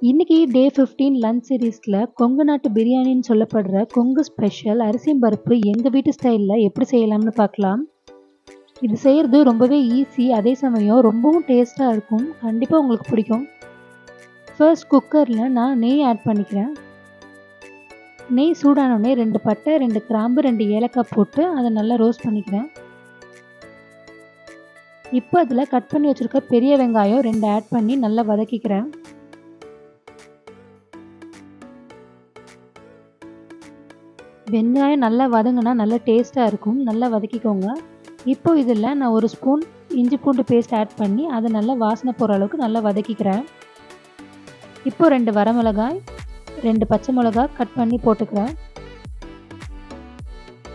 இன்னைக்கு டே 15 லஞ்ச் சீரீஸ்ல கொங்கு நாட்டு பிரியாணின்னு சொல்லப்படுற கொங்கு ஸ்பெஷல் அரிசியும் பருப்பு எங்க வீட்டு ஸ்டைல்ல எப்படி செய்யலாம்னு பார்க்கலாம். இது செய்யறது ரொம்பவே ஈஸி, அதே சமயம் ரொம்பவும் டேஸ்டா இருக்கும். கண்டிப்பா உங்களுக்கு பிடிக்கும். ஃபர்ஸ்ட் குக்கர்ல நான் நெய் ஆட் பண்ணிக்கிறேன். நெய் சூடானோடனே 2 பட்டை, 2 கிராம்பு, 2 ஏலக்காய் போட்டு அதை நல்லா ரோஸ்ட் பண்ணிக்கிறேன். இப்போ அதில் கட் பண்ணி வச்சிருக்க பெரிய வெங்காயம் 2 ஆட் பண்ணி நல்லா வதக்கிக்கிறேன். வெங்காயம் நல்லா வதங்கினா நல்லா டேஸ்ட்டாக இருக்கும். நல்லா வதக்கிக்கோங்க. இப்போ இதில் நான் 1 ஸ்பூன் இஞ்சி பூண்டு பேஸ்ட் ஆட் பண்ணி அதை நல்லா வாசனை போகிற அளவுக்கு நல்லா வதக்கிக்கிறேன். இப்போ 2 வரமிளகாய், 2 பச்சை மிளகாய் கட் பண்ணி போட்டுக்கிறேன்.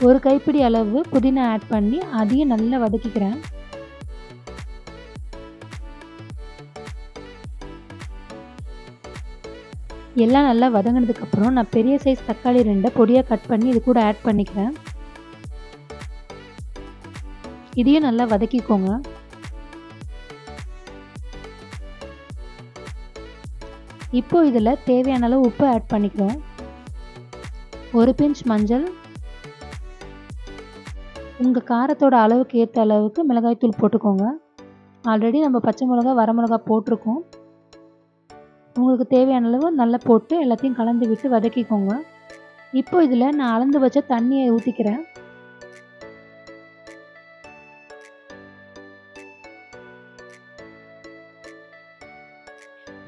1 கைப்பிடி அளவு புதினா ஆட் பண்ணி அதையும் நல்லா வதக்கிக்கிறேன். எல்லாம் நல்லா வதங்கினதுக்கப்புறம் நான் பெரிய சைஸ் தக்காளி 2 பொடியாக கட் பண்ணி இது கூட ஆட் பண்ணிக்கிறேன். இதையும் நல்லா வதக்கிக்கோங்க. இப்போ இதில் தேவையான அளவு உப்பு ஆட் பண்ணிக்கிறோம். 1 பிஞ்ச் மஞ்சள், உங்கள் காரத்தோட அளவுக்கு ஏற்ற அளவுக்கு மிளகாய்த்தூள் போட்டுக்கோங்க. ஆல்ரெடி நம்ம பச்சை மிளகா வரமிளகா போட்டிருக்கோம். உங்களுக்கு தேவையான அளவு நல்லா போட்டு எல்லாத்தையும் கலந்து விட்டு வதக்கிக்கோங்க. இப்போ இதில் நான் அளந்து வச்ச தண்ணியை ஊற்றிக்கிறேன்.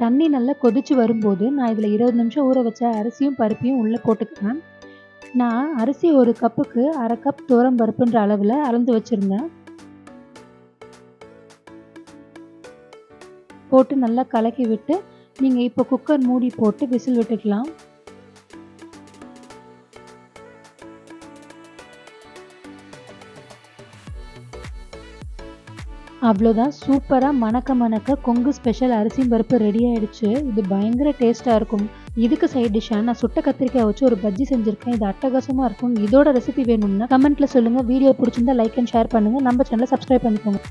தண்ணி நல்லா கொதிச்சு வரும்போது நான் இதில் 20 நிமிஷம் ஊற வச்ச அரிசியும் பருப்பையும் உள்ளே போட்டுக்கிறேன். நான் அரிசி 1 கப்புக்கு 1/2 கப் துவரம் பருப்புன்ற அளவில் அளந்து வச்சுருந்தேன். போட்டு நல்லா கலக்கி விட்டு நீங்கள் இப்போ குக்கர் மூடி போட்டு விசில் விட்டுக்கலாம். அவ்வளோதான், சூப்பராக மணக்க கொங்கு ஸ்பெஷல் அரிசியும் பருப்பு ரெடி ஆகிடுச்சு. இது பயங்கர டேஸ்ட்டாக இருக்கும். இதுக்கு சைட் டிஷ்ஷாக நான் சுட்ட கத்திரிக்காய் வச்சு ஒரு பஜ்ஜி செஞ்சுருக்கேன். இது அட்டகாசமாக இருக்கும். இதோட ரெசிபி வேணும்னா கமெண்ட்டில் சொல்லுங்கள். வீடியோ பிடிச்சிருந்தா லைக் அண்ட் ஷேர் பண்ணுங்கள். நம்ம சேனலை சப்ஸ்கிரைப் பண்ணிக்கோங்க.